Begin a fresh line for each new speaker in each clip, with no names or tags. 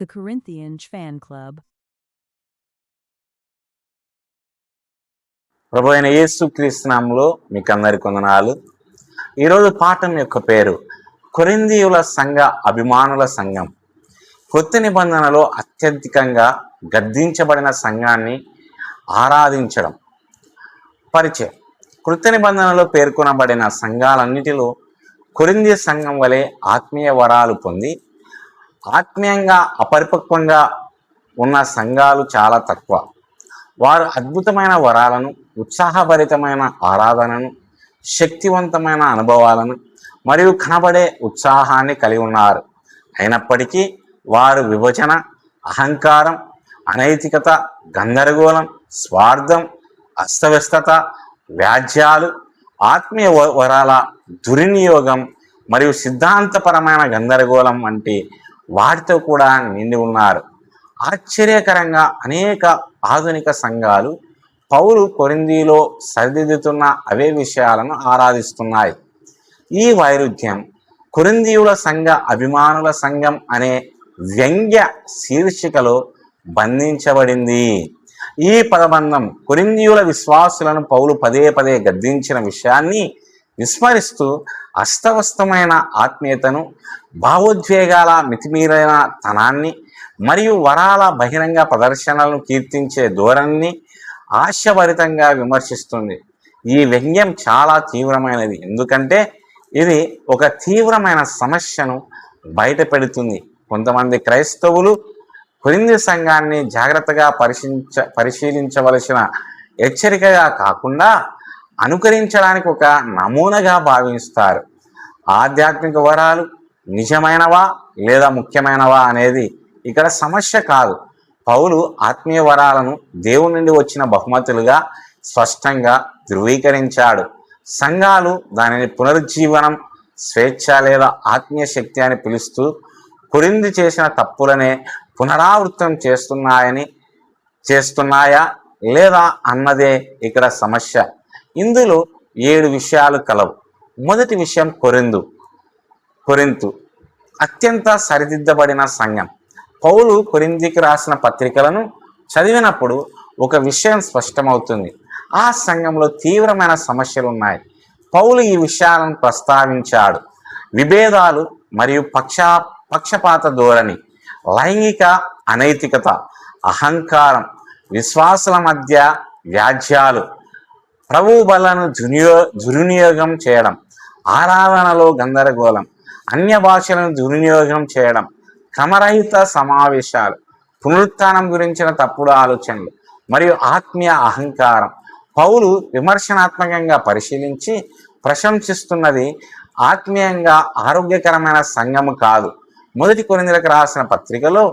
The Corinthians Fan Club.
ప్రభు అయిన యేసుక్రీస్తు నామములో మీకు అందరికి వందనాలు. ఈరోజు పాఠం యొక్క పేరు కొరింథీయుల సంఘ అభిమానుల సంఘం. కొత్త నిబంధనలో అత్యధికంగా గద్దించబడిన సంఘాన్ని ఆరాధించడం. పరిచయం. కృత నిబంధనలో పేర్కొనబడిన సంఘాలన్నిటిలో కొరింథీ సంఘం వలె ఆత్మీయ వరాలు పొంది ఆత్మీయంగా అపరిపక్వంగా ఉన్న సంఘాలు చాలా తక్కువ. వారు అద్భుతమైన వరాలను, ఉత్సాహభరితమైన ఆరాధనను, శక్తివంతమైన అనుభవాలను మరియు కనబడే ఉత్సాహాన్ని కలిగి ఉన్నారు. అయినప్పటికీ వారు విభజన, అహంకారం, అనైతికత, గందరగోళం, స్వార్థం, అస్తవ్యస్తత, వ్యాజ్యాలు, ఆత్మీయ వరాల దుర్వినియోగం మరియు సిద్ధాంతపరమైన గందరగోళం వంటి వాటితో కూడా నిండి ఉన్నారు. ఆశ్చర్యకరంగా అనేక ఆధునిక సంఘాలు పౌలు కొరింథీలో సరిదిద్దుతున్న అవే విషయాలను ఆరాధిస్తున్నాయి. ఈ వైరుధ్యం కొరింథీయుల సంఘ అభిమానుల సంఘం అనే వ్యంగ్య శీర్షికలో బంధించబడింది. ఈ పదబంధం కొరింథీయుల విశ్వాసులను పౌలు పదే పదే గద్దించిన విషయాన్ని విస్మరిస్తూ అస్తవ్యస్తమైన ఆత్మీయతను, భావోద్వేగాల మితిమీరైన తనాన్ని మరియు వరాల బహిరంగ ప్రదర్శనలను కీర్తించే ధోరణిని ఆశభరితంగా విమర్శిస్తుంది. ఈ వ్యంగ్యం చాలా తీవ్రమైనది, ఎందుకంటే ఇది ఒక తీవ్రమైన సమస్యను బయటపెడుతుంది. కొంతమంది క్రైస్తవులు కొరింథీ సంఘాన్ని జాగ్రత్తగా పరిశీలించవలసిన హెచ్చరికగా కాకుండా అనుకరించడానికి ఒక నమూనాగా భావిస్తారు. ఆధ్యాత్మిక వరాలు నిజమైనవా లేదా ముఖ్యమైనవా అనేది ఇక్కడ సమస్య కాదు. పౌలు ఆత్మీయ వరాలను దేవుని నుండి వచ్చిన బహుమతులుగా స్పష్టంగా ధృవీకరించాడు. సంఘాలు దానిని పునరుజ్జీవనం, స్వేచ్ఛ లేదా ఆత్మీయ శక్తి అని పిలుస్తూ కొరింథీ చేసిన తప్పులనే పునరావృతం చేస్తున్నాయా లేదా అన్నదే ఇక్కడ సమస్య. ఇందులో 7 విషయాలు కలవు. మొదటి విషయం కొరింథు అత్యంత సరిదిద్దబడిన సంఘం. పౌలు కొరింథీకి రాసిన పత్రికలను చదివినప్పుడు ఒక విషయం స్పష్టమవుతుంది. ఆ సంఘంలో తీవ్రమైన సమస్యలు ఉన్నాయి. పౌలు ఈ విషయాలను ప్రస్తావించాడు. విభేదాలు మరియు పక్షపాత ధోరణి, లైంగిక అనైతికత, అహంకారం, విశ్వాసుల మధ్య వ్యాజ్యాలు, ప్రభువు బలను దుర్వినియోగం చేయడం, ఆరాధనలో గందరగోళం, అన్య భాషలను దుర్వినియోగం చేయడం, క్రమరహిత సమావేశాలు, పునరుత్థానం గురించిన తప్పుడు ఆలోచనలు మరియు ఆత్మీయ అహంకారం. పౌలు విమర్శనాత్మకంగా పరిశీలించి ప్రశంసిస్తున్నది ఆత్మీయంగా ఆరోగ్యకరమైన సంఘము కాదు. మొదటి కొరింథీయులకు రాసిన పత్రికలో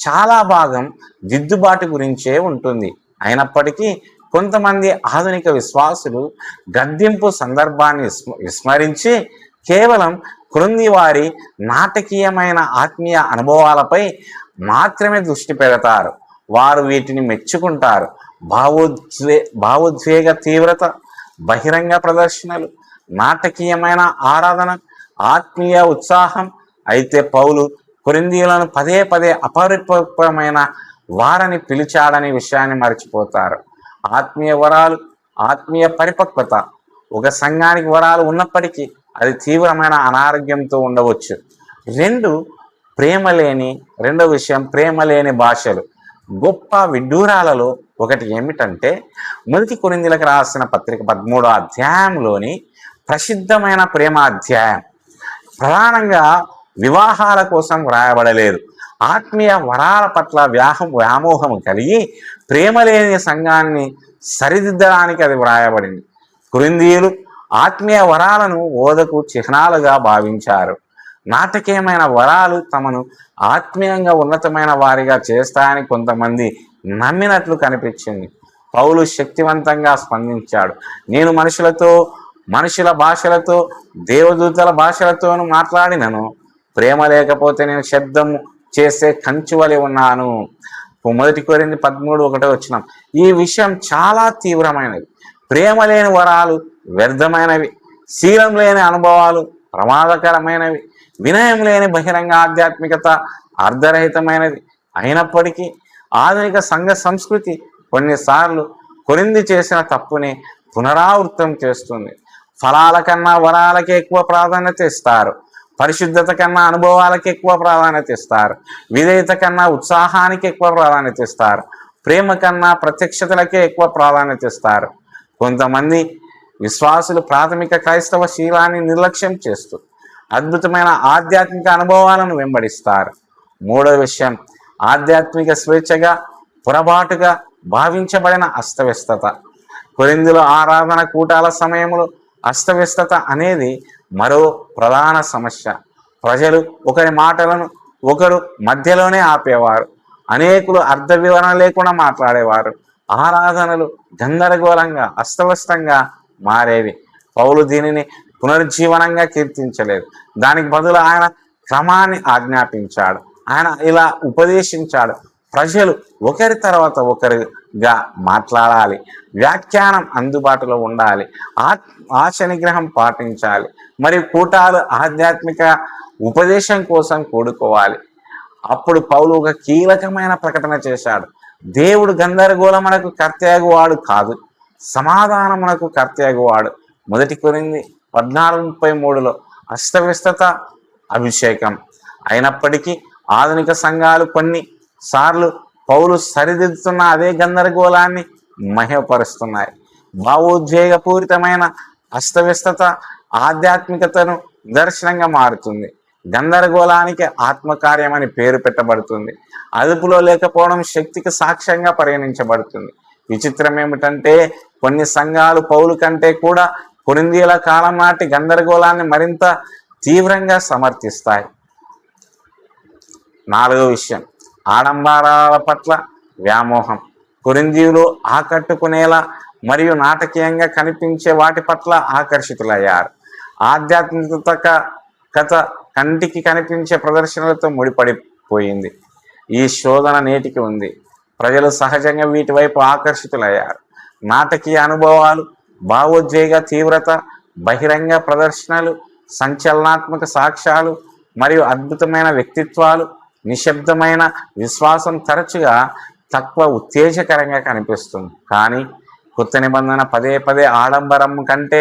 చాలా భాగం దిద్దుబాటు గురించే ఉంటుంది. అయినప్పటికీ కొంతమంది ఆధునిక విశ్వాసులు గద్దింపు సందర్భాన్ని విస్మరించి కేవలం కొరింథీ వారి నాటకీయమైన ఆత్మీయ అనుభవాలపై మాత్రమే దృష్టి పెడతారు. వారు వీటిని మెచ్చుకుంటారు. భావోద్వేగ తీవ్రత, బహిరంగ ప్రదర్శనలు, నాటకీయమైన ఆరాధన, ఆత్మీయ ఉత్సాహం. అయితే పౌలు కొరింథీయులను పదే పదే అపరిపక్వమైన వారని పిలిచాడనే విషయాన్ని మర్చిపోతారు. ఆత్మీయ వరాలు, ఆత్మీయ పరిపక్వత. ఒక సంఘానికి వరాలు ఉన్నప్పటికీ అది తీవ్రమైన అనారోగ్యంతో ఉండవచ్చు. రెండో విషయం ప్రేమ లేని భాషలు. గొప్ప విడ్డూరాలలో ఒకటి ఏమిటంటే మొదటి కొరింథీయులకు రాసిన పత్రిక 13వ అధ్యాయంలోని ప్రసిద్ధమైన ప్రేమ అధ్యాయం ప్రధానంగా వివాహాల కోసం వ్రాయబడలేదు. ఆత్మీయ వరాల పట్ల వ్యామోహం కలిగి ప్రేమ లేని సంఘాన్ని సరిదిద్దడానికి అది వ్రాయబడింది. కొరింథీయులు ఆత్మీయ వరాలను ఓదకు చిహ్నాలుగా భావించారు. నాటకీయమైన వరాలు తమను ఆత్మీయంగా ఉన్నతమైన వారిగా చేస్తాయని కొంతమంది నమ్మినట్లు కనిపించింది. పౌలు శక్తివంతంగా స్పందించాడు. నేను మనుషుల భాషలతో, దేవదూతల భాషలతోనూ మాట్లాడినను, ప్రేమ లేకపోతే నేను శబ్దం చేసే కంచు వలె ఉన్నాను. మొదటి కొరింథీ 13:1 ఈ విషయం చాలా తీవ్రమైనది. ప్రేమ లేని వరాలు వ్యర్థమైనవి, శీలం లేని అనుభవాలు ప్రమాదకరమైనవి, వినయం లేని బహిరంగ ఆధ్యాత్మికత అర్ధరహితమైనది, అయినప్పటికీ ఆధునిక సంఘ సంస్కృతి కొన్నిసార్లు కొరింథీ చేసిన తప్పుని పునరావృతం చేస్తుంది. ఫలాల కన్నా వరాలకే ఎక్కువ ప్రాధాన్యత ఇస్తారు. పరిశుద్ధత కన్నా అనుభవాలకి ఎక్కువ ప్రాధాన్యత ఇస్తారు. విధేయత కన్నా ఉత్సాహానికి ఎక్కువ ప్రాధాన్యత ఇస్తారు. ప్రేమ కన్నా ప్రత్యక్షతలకే ఎక్కువ ప్రాధాన్యత ఇస్తారు. కొంతమంది విశ్వాసులు ప్రాథమిక క్రైస్తవ శీలాన్ని నిర్లక్ష్యం చేస్తూ అద్భుతమైన ఆధ్యాత్మిక అనుభవాలను వెంబడిస్తారు. మూడో విషయం, ఆధ్యాత్మిక స్వేచ్ఛగా పొరపాటుగా భావించబడిన అస్తవ్యస్తత. కొరింథీలో ఆరాధన కూటాల సమయంలో అస్తవ్యస్తత అనేది మరో ప్రధాన సమస్య. ప్రజలు ఒకరి మాటలను ఒకరు మధ్యలోనే ఆపేవారు. అనేకులు అర్థ వివరణ లేకుండా మాట్లాడేవారు. ఆరాధనలు గందరగోళంగా అస్తవ్యస్తంగా మారేవి. పౌలు దీనిని పునరుజ్జీవనంగా కీర్తించలేదు. దానికి బదులు ఆయన క్రమాన్ని ఆజ్ఞాపించాడు. ఆయన ఇలా ఉపదేశించాడు: ప్రజలు ఒకరి తర్వాత ఒకరిగా మాట్లాడాలి, వ్యాఖ్యానం అందుబాటులో ఉండాలి, ఆశ నిగ్రహం పాటించాలి, మరియు కూటాలు ఆధ్యాత్మిక ఉపదేశం కోసం కూడుకోవాలి. అప్పుడు పౌలు ఒక కీలకమైన ప్రకటన చేశాడు: దేవుడు గందరగోళమునకు కర్తయగువాడు కాదు, సమాధానమునకు కర్తయగువాడు. 1 కొరింథీ 14:33లో అస్తవ్యస్తత అభిషేకం. అయినప్పటికీ ఆధునిక సంఘాలు కొన్నిసార్లు పౌలు సరిదిద్దుతున్న అదే గందరగోళాన్ని మహిమపరుస్తున్నాయి. భావోద్వేగపూరితమైన అస్తవ్యస్తత ఆధ్యాత్మికతను దర్శనంగా మారుతుంది. గందరగోళానికి ఆత్మకార్యమని పేరు పెట్టబడుతుంది. అదుపులో లేకపోవడం శక్తికి సాక్ష్యంగా పరిగణించబడుతుంది. విచిత్రం ఏమిటంటే కొన్ని సంఘాలు పౌలు కంటే కూడా కొరింథీయుల కాలం నాటి గందరగోళాన్ని మరింత తీవ్రంగా సమర్థిస్తాయి. 4వ విషయం, ఆడంబరాల పట్ల వ్యామోహం. కొరింథీయులు ఆకట్టుకునేలా మరియు నాటకీయంగా కనిపించే వాటి పట్ల ఆకర్షితులయ్యారు. ఆధ్యాత్మికత కంటికి కనిపించే ప్రదర్శనలతో ముడిపడిపోయింది. ఈ శోధన నేటికి ఉంది. ప్రజలు సహజంగా వీటి వైపు ఆకర్షితులయ్యారు. నాటకీయ అనుభవాలు, భావోద్వేగ తీవ్రత, బహిరంగ ప్రదర్శనలు, సంచలనాత్మక సాక్ష్యాలు మరియు అద్భుతమైన వ్యక్తిత్వాలు, నిశ్శబ్దమైన విశ్వాసం తరచుగా తక్కువ ఉత్తేజకరంగా కనిపిస్తుంది. కానీ కొత్త నిబంధన పదే పదే ఆడంబరం కంటే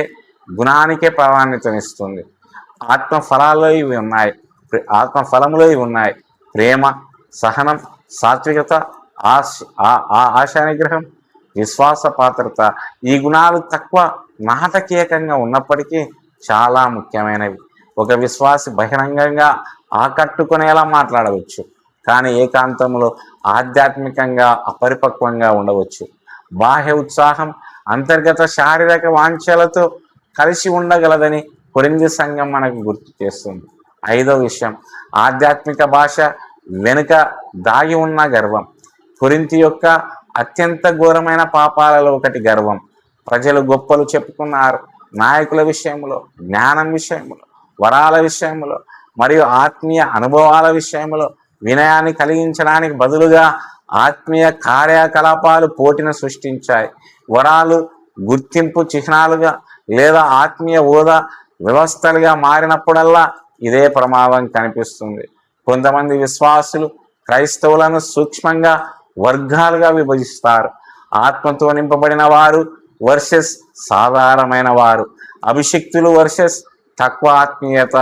గుణానికే ప్రాధాన్యతనిస్తుంది. ఆత్మఫలాలు ఇవి ఉన్నాయి. ప్రేమ, సహనం, సాత్వికత, ఆశా నిగ్రహం, విశ్వాస పాత్రత. ఈ గుణాలు తక్కువ నాటకీయకంగా ఉన్నప్పటికీ చాలా ముఖ్యమైనవి. ఒక విశ్వాసి బహిరంగంగా ఆకట్టుకునేలా మాట్లాడవచ్చు, కానీ ఏకాంతంలో ఆధ్యాత్మికంగా అపరిపక్వంగా ఉండవచ్చు. బాహ్య ఉత్సాహం అంతర్గత శారీరక వాంఛలతో కలిసి ఉండగలదని కొరింథీ సంఘం మనకు గుర్తు చేస్తుంది. 5వ విషయం, ఆధ్యాత్మిక భాష వెనుక దాగి ఉన్న గర్వం. కొరింథీ యొక్క అత్యంత ఘోరమైన పాపాలలో ఒకటి గర్వం. ప్రజలు గొప్పలు చెప్పుకున్నారు. నాయకుల విషయంలో, జ్ఞానం విషయంలో, వరాల విషయంలో మరియు ఆత్మీయ అనుభవాల విషయంలో వినయాన్ని కలిగించడానికి బదులుగా ఆత్మీయ కార్యకలాపాలు పోటీని సృష్టించాయి. వరాలు గుర్తింపు చిహ్నాలుగా లేదా ఆత్మీయ హోదా వ్యవస్థలుగా మారినప్పుడల్లా ఇదే ప్రమాదం కనిపిస్తుంది. కొంతమంది విశ్వాసులు క్రైస్తవులను సూక్ష్మంగా వర్గాలుగా విభజిస్తారు. ఆత్మతో నింపబడిన వారు వర్సెస్ సాధారణమైన వారు, అభిషిక్తులు వర్సెస్ తక్కువ ఆత్మీయత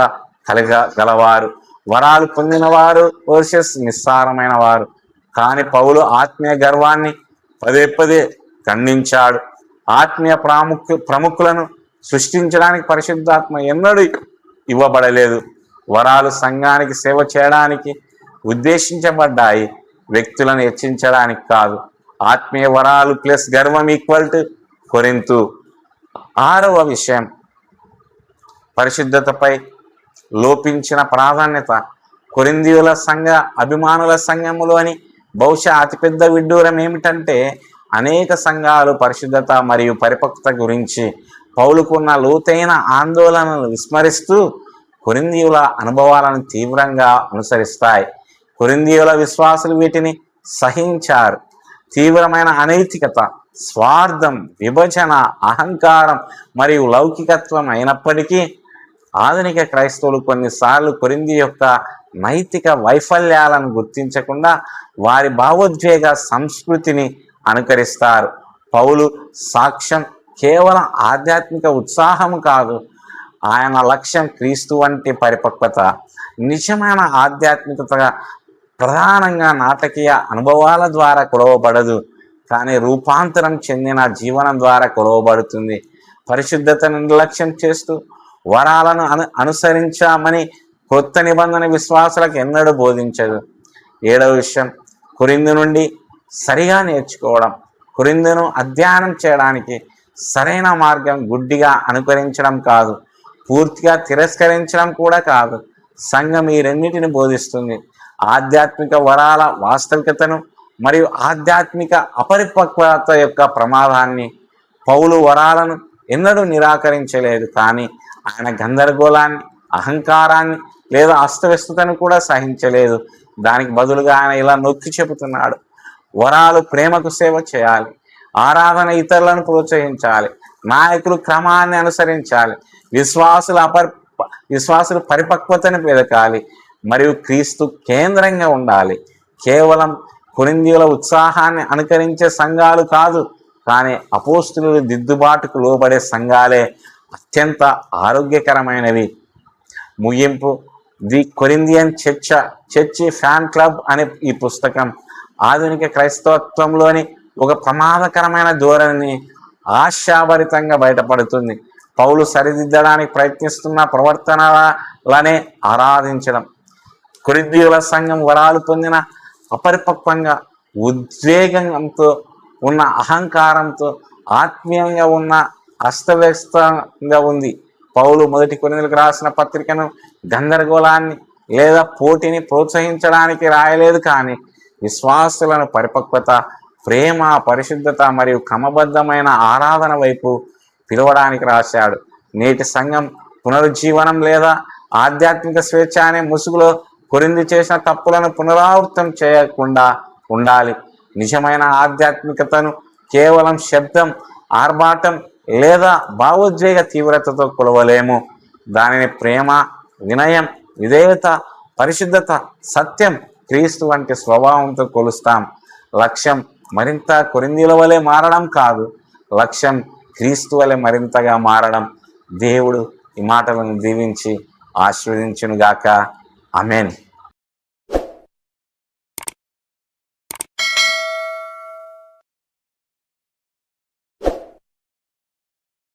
గలవారు, వరాలు పొందిన వారు వర్సెస్ నిస్సారమైన వారు. కానీ పౌలు ఆత్మీయ గర్వాన్ని పదే పదే ఖండించాడు. ఆత్మీయ ప్రముఖులను సృష్టించడానికి పరిశుద్ధాత్మ ఎన్నడూ ఇవ్వబడలేదు. వరాలు సంఘానికి సేవ చేయడానికి ఉద్దేశించబడ్డాయి, వ్యక్తులను హెచ్చించడానికి కాదు. ఆత్మీయ వరాలు ప్లస్ గర్వం = కొరింథు. 6వ విషయం, పరిశుద్ధతపై లోపించిన ప్రాధాన్యత. కొరింథీయుల సంఘ అభిమానుల సంఘములోని బహుశా అతిపెద్ద విడ్డూరం ఏమిటంటే అనేక సంఘాలు పరిశుద్ధత మరియు పరిపక్వత గురించి పౌలుకున్న లోతైన ఆందోళనను విస్మరిస్తూ కొరింథీయుల అనుభవాలను తీవ్రంగా అనుసరిస్తాయి. కొరింథీయుల విశ్వాసులు వీటిని సహించారు. తీవ్రమైన అనైతికత, స్వార్థం, విభజన, అహంకారం మరియు లౌకికత్వం అయినప్పటికీ ఆధునిక క్రైస్తవులు కొన్నిసార్లు కొరింథీ యొక్క నైతిక వైఫల్యాలను గుర్తించకుండా వారి భావోద్వేగ సంస్కృతిని అనుకరిస్తారు. పౌలు సాక్ష్యం కేవలం ఆధ్యాత్మిక ఉత్సాహం కాదు, ఆయన లక్ష్యం క్రీస్తు వంటి పరిపక్వత. నిజమైన ఆధ్యాత్మికత ప్రధానంగా నాటకీయ అనుభవాల ద్వారా కొలవబడదు, కానీ రూపాంతరం చెందిన జీవనం ద్వారా కొలవబడుతుంది. పరిశుద్ధతను నిర్లక్ష్యం చేస్తూ వరాలను అనుసరించామని కొత్త నిబంధన విశ్వాసులకు ఎన్నడూ బోధించదు. 7వ విషయం, కొరింథు నుండి సరిగా నేర్చుకోవడం. కొరింథును అధ్యయనం చేయడానికి సరైన మార్గం గుడ్డిగా అనుకరించడం కాదు, పూర్తిగా తిరస్కరించడం కూడా కాదు. సంఘం ఈ రెండింటిని బోధిస్తుంది: ఆధ్యాత్మిక వరాల వాస్తవికతను మరియు ఆధ్యాత్మిక అపరిపక్వత యొక్క ప్రమాదాన్ని. పౌలు వరాలను ఎన్నడూ నిరాకరించలేదు, కానీ ఆయన గందరగోళాన్ని, అహంకారాన్ని లేదా అస్తవ్యస్తతను కూడా సహించలేదు. దానికి బదులుగా ఆయన ఇలా నొక్కి చెబుతున్నాడు: వరాలు ప్రేమకు సేవ చేయాలి, ఆరాధన ఇతరులను ప్రోత్సహించాలి, నాయకులు క్రమాన్ని అనుసరించాలి, విశ్వాసులు పరిపక్వతను వెదకాలి మరియు క్రీస్తు కేంద్రంగా ఉండాలి. కేవలం కొరింథీయుల ఉత్సాహాన్ని అనుకరించే సంఘాలు కాదు, కానీ అపోస్తులు దిద్దుబాటుకు లోబడే సంఘాలే అత్యంత ఆరోగ్యకరమైనవి. ముగింపు: the Corinthian church fan club అనే ఈ పుస్తకం ఆధునిక క్రైస్తవత్వంలోని ఒక ప్రమాదకరమైన ధోరణిని ఆశాభరితంగా బయటపడుతుంది. పౌలు సరిదిద్దడానికి ప్రయత్నిస్తున్న ప్రవర్తనలనే ఆరాధించడం. కొరింథీయుల సంఘం వరాలు పొందిన అపరిపక్వంగా, ఉద్వేగంతో ఉన్న అహంకారంతో, ఆత్మీయంగా ఉన్న అస్తవ్యస్తంగా ఉంది. పౌలు 1 కొరింథీయులకు రాసిన పత్రికను గందరగోళాన్ని లేదా పోటీని ప్రోత్సహించడానికి రాయలేదు, కానీ విశ్వాసులను పరిపక్వత, ప్రేమ, పరిశుద్ధత మరియు క్రమబద్ధమైన ఆరాధన వైపు పిలవడానికి రాశాడు. నేటి సంఘం పునరుజ్జీవనం లేదా ఆధ్యాత్మిక స్వేచ్ఛ అనే ముసుగులో కొరింథీ చేసిన తప్పులను పునరావృతం చేయకుండా ఉండాలి. నిజమైన ఆధ్యాత్మికతను కేవలం శబ్దం, ఆర్భాటం లేదా భావోద్వేగ తీవ్రతతో కొలవలేము. దానిని ప్రేమ, వినయం, విధేయత, పరిశుద్ధత, సత్యం, క్రీస్తు వంటి స్వభావంతో కొలుస్తాం. లక్ష్యం మరింత కొరింథీయుల వలె మారడం కాదు, లక్ష్యం క్రీస్తు వలె మరింతగా మారడం. దేవుడు ఈ మాటలను దీవించి ఆశీర్వదించునుగాక. ఆమేన్.